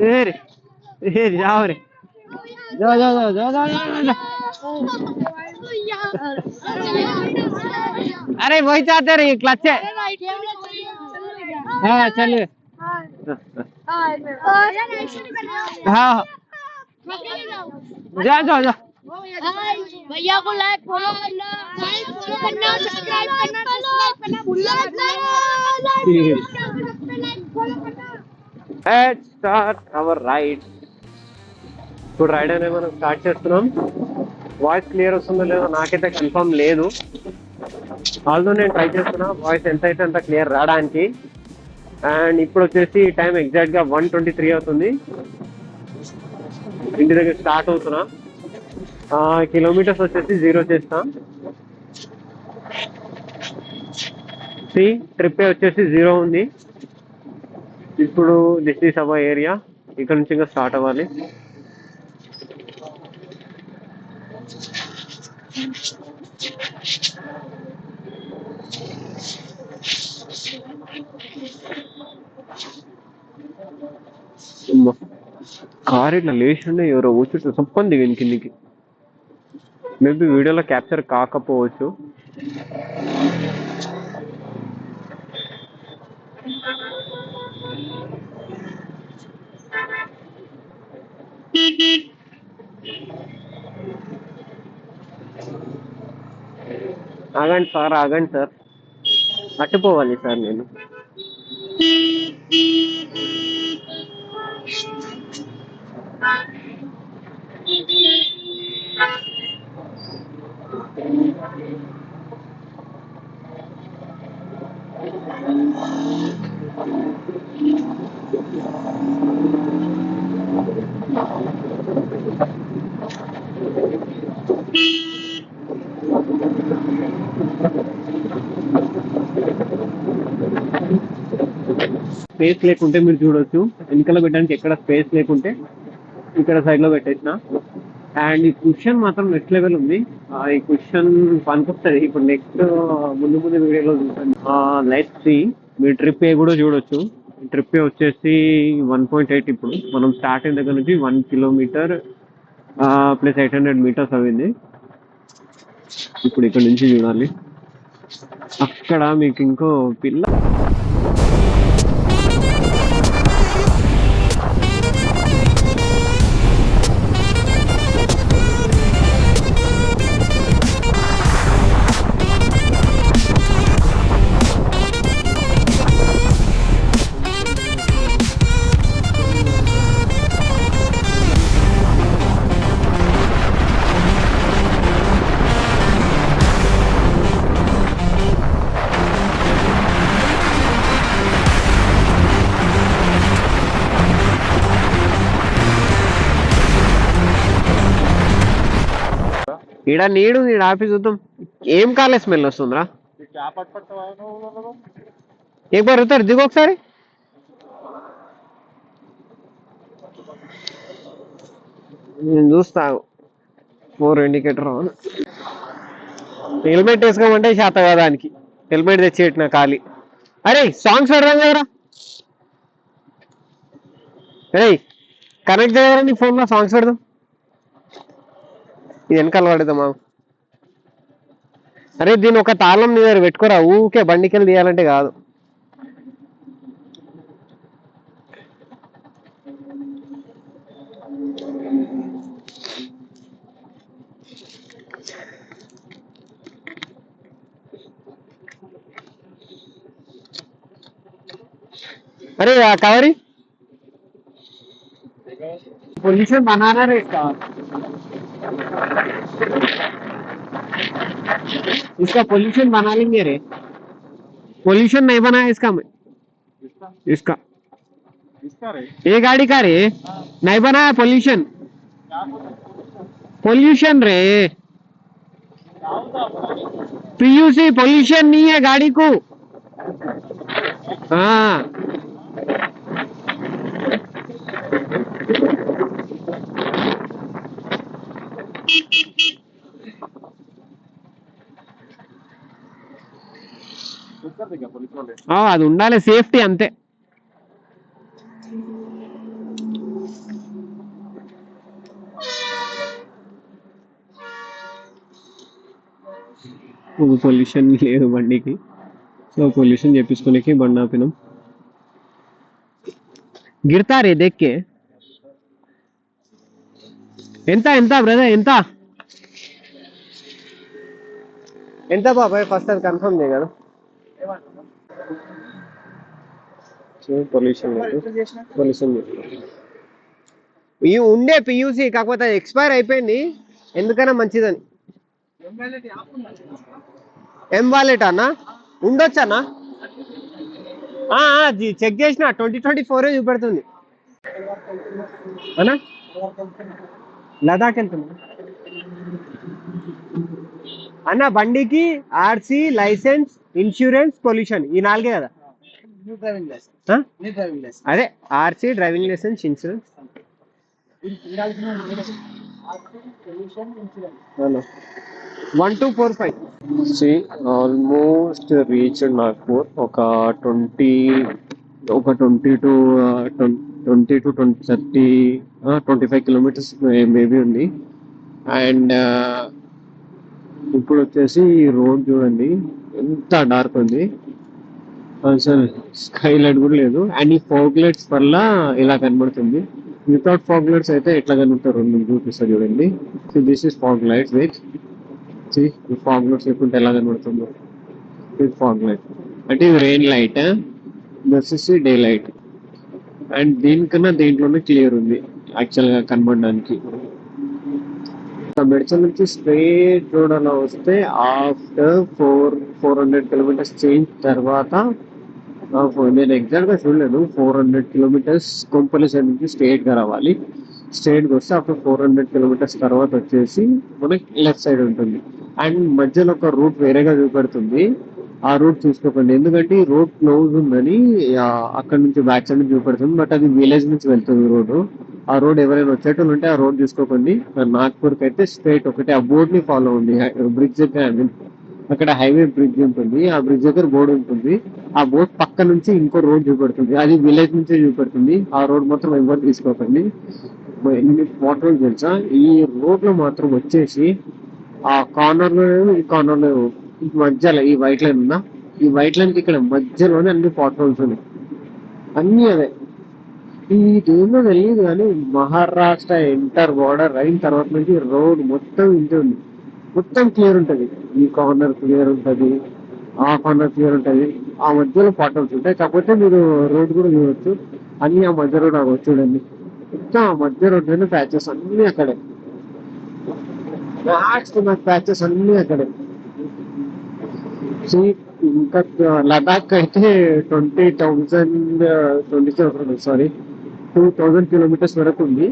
जाओ रे, जाओ जाओ जाओ जाओ जाओ जाओ। अरे वही चाहते रहिए क्लच है। हाँ चलिए। हाँ जाओ जाओ जाओ। भैया को लाइक फॉलो करना, सब्सक्राइब करना भूलना मत। Let's start our ride. ఇప్పుడు రైడ్ అనేది మనం స్టార్ట్ చేస్తున్నాం. వాయిస్ క్లియర్ వస్తుందో లేదో నాకైతే కన్ఫర్మ్ లేదు. ఆల్దో నేను ట్రై చేస్తున్నా వాయిస్ ఎంత అయితే అంత క్లియర్ రావడానికి. అండ్ ఇప్పుడు వచ్చేసి టైం ఎగ్జాక్ట్గా 1:23 అవుతుంది. ఇంటి దగ్గర స్టార్ట్ అవుతున్నా. కిలోమీటర్స్ వచ్చేసి 0 చేస్తాం. ట్రిప్ వచ్చేసి 0 ఉంది. ఇప్పుడు దిస్ ఈస్ అవర్ ఏరియా. ఇక్కడ నుంచి ఇంకా స్టార్ట్ అవ్వాలి. కార్ ఇట్లా లేచిండే ఎవరో కూర్చుంటే సప్పని దిగింది కిందికి. మేబీ వీడియోలో క్యాప్చర్ కాకపోవచ్చు. ఆగండి సార్, ఆగండి సార్, అట్టుపోవాలి సార్ నేను. స్పేస్ లేకుంటే మీరు చూడొచ్చు, వెనకాల పెట్టడానికి ఎక్కడ స్పేస్ లేకుంటే ఇక్కడ సైడ్ లో పెట్టేసిన. అండ్ ఈ కుషన్ మాత్రం నెక్స్ట్ లెవెల్ ఉంది. ఈ కుషన్ పనికొస్తుంది. ఇప్పుడు నెక్స్ట్ ముందు ముందు వీడియోలో చూస్తాను. Let's see. మీరు ట్రిప్ ఏ కూడా చూడొచ్చు. ట్రిప్ ఏ వచ్చేసి 1.8. ఇప్పుడు మనం స్టార్ట్ అయిన దగ్గర నుంచి 1 కిలోమీటర్ ప్లస్ 800 మీటర్స్ అయింది. ఇప్పుడు ఇక్కడ నుంచి చూడాలి. అక్కడ మీకు ఇంకో పిల్ల ఈడ నీడు ఈడ ఆపి చూద్దాం. ఏం కాలే స్మెల్ వస్తుందిరా. ఏ బార్ ఉతారు, దిగు ఒకసారి. నేను చూస్తా 4 ఇండికేటర్. హెల్మెట్ వేసుకోమంటే శాత దానికి హెల్మెట్ తెచ్చేట్టిన ఖాళీ. అరే సాంగ్స్ పెడదాం కదరా. అరే కనెక్ట్ చేయరా నీ ఫోన్లో, సాంగ్స్ పెడదాం. ఇది వెనకాల పడేద్దామా. అరే దీని ఒక తాళం నీ దగ్గర పెట్టుకోరా, ఊకే బండికెళ్ళి తీయాలంటే కాదు. अरे कावरी पोल्यूशन बनाना रे इसका पोल्यूशन बना लेंगे रे. पोल्यूशन नहीं बनाया इसका इसका ये गाड़ी का रे नहीं बनाया पोल्यूशन. पोल्यूशन रे पीयूसी पोल्यूशन नहीं है गाड़ी को. हाँ అది ఉండాలి, సేఫ్టీ అంతే. పొల్యూషన్ లేదు బండికి, సో పొల్యూషన్ చేపించుకోనికి బండి ఆపినాం. గిడతా రే దేక్కే. ఎంత ఎంత బ్రదర్ ఎంత ఎంత బాబాయ్ ఫస్ట్ అది కన్ఫర్మ్ చేయ కదా. పొల్యూషన్ లేదు, పొల్యూషన్ ఈ ఉండే పియూసి కాకపోతే అది ఎక్స్పైర్ అయిపోయింది, ఎందుకైనా మంచిదని. ఎం వాలెట్ అన్నా ఉండొచ్చన్నా? చెక్ చేసిన 2024 చూపెడుతుంది అన్నా. లదాఖ్ వెళ్తున్నా అన్న. బండికి ఆర్సీ, లైసెన్స్, ఇన్సూరెన్స్, పొల్యూషన్ ఈ 4 కదా. అదే RC, driving licence, insurance. 1245. Almost reach Nagpur. ఒక 25 కిలోమీటర్స్ మేబీ ఉంది. అండ్ ఇప్పుడు వచ్చేసి రోడ్ చూడండి ఎంత డార్క్ ఉంది, అసలు స్కై లైట్ కూడా లేదు. అండ్ ఈ ఫాగ్ లైట్స్ వల్ల ఇలా కనబడుతుంది. వితౌట్ ఫాగ్ లైట్స్ అయితే ఎట్లా కనబడతారు మీకు చూపిస్తా చూడండి. So this is fog lights. Wait, ఈ ఫాగ్ లైట్స్ లేకుంటే ఎలా కనబడుతుందో. ఇది ఫాగ్ లైట్ అంటే ఇది rain light, this is day light. And దీనికన్నా దేంట్లోనే క్లియర్ ఉంది యాక్చువల్గా కనబడడానికి. మెడ్చల్ నుంచి స్ట్రేట్ రోడ్ అలా వస్తే ఆఫ్టర్ 400 కిలోమీటర్స్ చేంజ్ తర్వాత, నేను ఎగ్జాక్ట్ గా చూడలేదు, 400 కిలోమీటర్స్ కొంపల్లి సైడ్ నుంచి స్ట్రేట్ గా రావాలి. స్ట్రేట్ గా వస్తే ఆఫ్టర్ 400 కిలోమీటర్స్ తర్వాత వచ్చేసి మనకి లెఫ్ట్ సైడ్ ఉంటుంది. అండ్ మధ్యలో ఒక రూట్ వేరేగా చూపెడుతుంది, ఆ రూట్ చూసుకోకండి, ఎందుకంటే ఈ రోడ్ క్లోజ్ ఉందని అక్కడ నుంచి బ్యాక్ సైడ్ నుంచి చూపెడుతుంది. బట్ అది విలేజ్ నుంచి వెళ్తుంది రోడ్డు. ఆ రోడ్ ఎవరైనా వచ్చేటోళ్ళు ఉంటే ఆ రోడ్ చూసుకోకండి. నాగ్పూర్కి అయితే స్ట్రేట్ ఒకటి ఆ బోర్డ్ ని ఫాలో ఉంది. బ్రిడ్జ్ దగ్గర అక్కడ హైవే బ్రిడ్జ్ ఉంటుంది, ఆ బ్రిడ్జ్ దగ్గర బోర్డు ఉంటుంది. ఆ బోర్డ్ పక్క నుంచి ఇంకో రోడ్ చూపెడుతుంది, అది విలేజ్ నుంచే చూపెడుతుంది. ఆ రోడ్ మాత్రం ఎవరు తీసుకోకండి. ఎన్ని వాటర్ తెలుసా ఈ రోడ్ లో మాత్రం వచ్చేసి, ఆ కార్నర్ లో ఈ కార్నర్ లో మధ్యలో ఈ వైట్ లైన్ ఉందా, ఈ వైట్ లైన్ కి ఇక్కడ మధ్యలోనే అన్ని పాట్ హోల్స్ ఉన్నాయి, అన్ని అవే. ఇదేమో తెలియదు కానీ మహారాష్ట్ర ఎంటర్ బార్డర్ అయిన తర్వాత నుంచి రోడ్ మొత్తం ఇంతే ఉంది, మొత్తం క్లియర్ ఉంటది. ఈ కార్నర్ క్లియర్ ఉంటది, ఆ కార్నర్ క్లియర్ ఉంటది, ఆ మధ్యలో పాట్ హోల్స్ ఉంటాయి. కాకపోతే మీరు రోడ్ కూడా చూడవచ్చు, అన్ని ఆ మధ్య రోడ్ అవ్వచ్చు చూడండి, మొత్తం ఆ మధ్య రోడ్ ప్యాచెస్ అన్ని అక్కడే, ప్యాచెస్ అన్ని అక్కడే. ఇంకా లదాఖ్ అయితే 2000 కిలోమీటర్స్ వరకు ఉంది.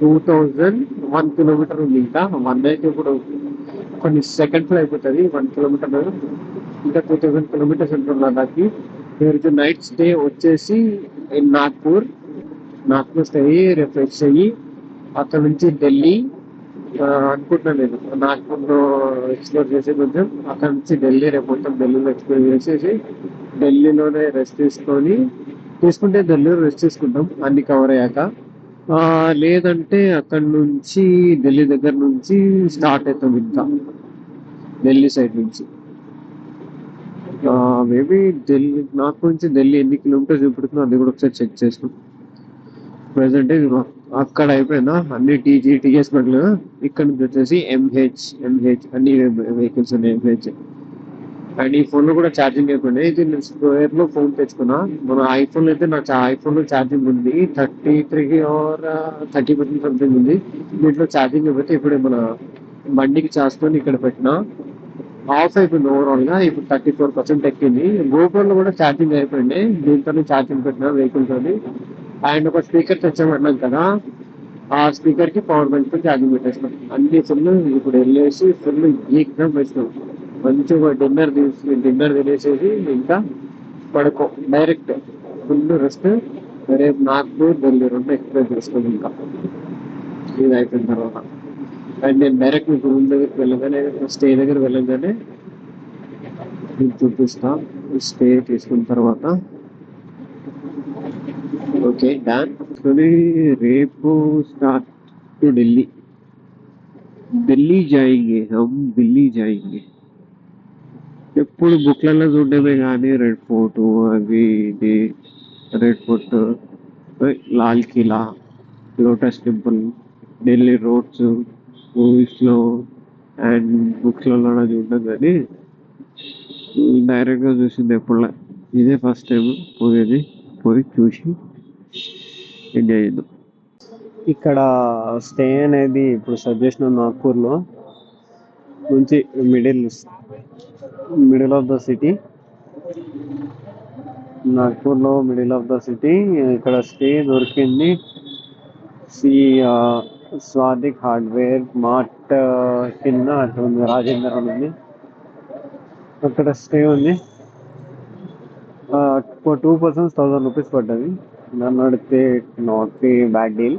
2001 కిలోమీటర్ ఉంది. ఇంకా 1 అయితే ఇప్పుడు కొన్ని సెకండ్స్ లో అయిపోతుంది 1 కిలోమీటర్. ఇంకా 2000 కిలోమీటర్స్ ఉంటుంది లదాఖ్. మీరు నైట్ స్టే వచ్చేసి నాగ్పూర్ స్టే అయ్యి రేపు ఫ్రెష్ అయ్యి అక్కడ నుంచి ఢిల్లీ అనుకుంటున్నాను. నేను నాగ్పూర్లో ఎక్స్ప్లోర్ చేసి కొంచెం అక్కడ నుంచి ఢిల్లీ, రేపు మొత్తం ఢిల్లీలో ఎక్స్ప్లోర్ చేసేసి ఢిల్లీలోనే రెస్ట్ తీసుకుంటే ఢిల్లీలో రెస్ట్ తీసుకుంటాం అన్ని కవర్ అయ్యాక. లేదంటే అక్కడ నుంచి ఢిల్లీ దగ్గర నుంచి స్టార్ట్ అవుతాం ఇంకా ఢిల్లీ సైడ్ నుంచి. మేబీ ఢిల్లీ నాగ్పూర్ నుంచి ఢిల్లీ ఎన్ని కిలోమీటర్స్ చూపెడుతుందో అది కూడా ఒకసారి చెక్ చేస్తాం. ప్రెసెంట్ అక్కడ అయిపోయిందా అన్ని టీఎస్ బండ్లు. ఇక్కడ నుంచి వచ్చేసి ఎంహెచ్ అన్ని వెహికల్స్ ఉన్నాయి ఎంహెచ్. అండ్ ఈ ఫోన్ లో కూడా ఛార్జింగ్ అయిపోయింది. ఇది నేను స్క్వేర్ లో ఫోన్ తెచ్చుకున్నా. మన ఐఫోన్ అయితే నా ఐఫోన్ లో ఛార్జింగ్ ఉంది 33 or 30% సంథింగ్ ఉంది. దీంట్లో ఛార్జింగ్ అయిపోతే ఇప్పుడు మన బండికి చార్జ్కొని ఇక్కడ పెట్టినా ఆఫ్ అయిపోయింది ఓవరాల్ గా. ఇప్పుడు 34% ఎక్కింది. గోపురంలో కూడా ఛార్జింగ్ అయిపోయింది, దీంతో ఛార్జింగ్ పెట్టినా వెహికల్ తోని. అండ్ ఒక స్పీకర్ తెచ్చామన్నాం కదా, ఆ స్పీకర్ కి పవర్ బ్యాంక్ తో ఛార్జింగ్ పెట్టేస్తాం. అన్ని ఫుల్ ఇప్పుడు వెళ్ళేసి ఫుల్ ఎగ్జామ్ వేసినాం. మంచిగా డిన్నర్ తినేసేసి ఇంకా పడుకో, డైరెక్ట్ ఫుల్ రెస్ట్. రేపు నాగ్పూర్ ఢిల్లీ 2 ఎక్స్ప్రెస్ చేసుకోండి ఇంకా ఇది అయిపోయిన తర్వాత. అండ్ నేను డైరెక్ట్ మీకు రూమ్ దగ్గరికి వెళ్ళగానే, స్టే దగ్గర వెళ్ళగానే మీకు చూపిస్తా. స్టే తీసుకున్న తర్వాత ఓకే డన్. రేపు స్టార్ట్ టు ఢిల్లీ జాయింగే, हम दिल्ली जाएंगे. ఎప్పుడు బుక్లలో చూడడమే కానీ రెడ్ ఫోర్ట్ అవి ఇది red fort, Lal Qila, lotus temple, Delhi roads మూవీస్లో అండ్ బుక్స్లలో చూడడం కానీ డైరెక్ట్గా చూసింది ఎప్పుడులే. ఇదే ఫస్ట్ టైం పోయేది, పోయి చూసి ఎంజాయ్ చేద్దాం. ఇక్కడ స్టే అనేది ఇప్పుడు సజెషన్ నాగ్పూర్లో నుంచి మిడిల్ ఆఫ్ ద సిటీ, నాగ్పూర్లో మిడిల్ ఆఫ్ ద సిటీ. ఇక్కడ స్టే దొరికింది సి స్వాదిక్ హార్డ్వేర్ మార్ట్ కింద అట్లా ఉంది, రాజేందర్ అని ఉంది, అక్కడ స్టే ఉంది. ఫర్ 2 persons 1000 రూపీస్ పడ్డది. నన్ను అడిగితే నాట్ ఏ బ్యాడ్ డీల్.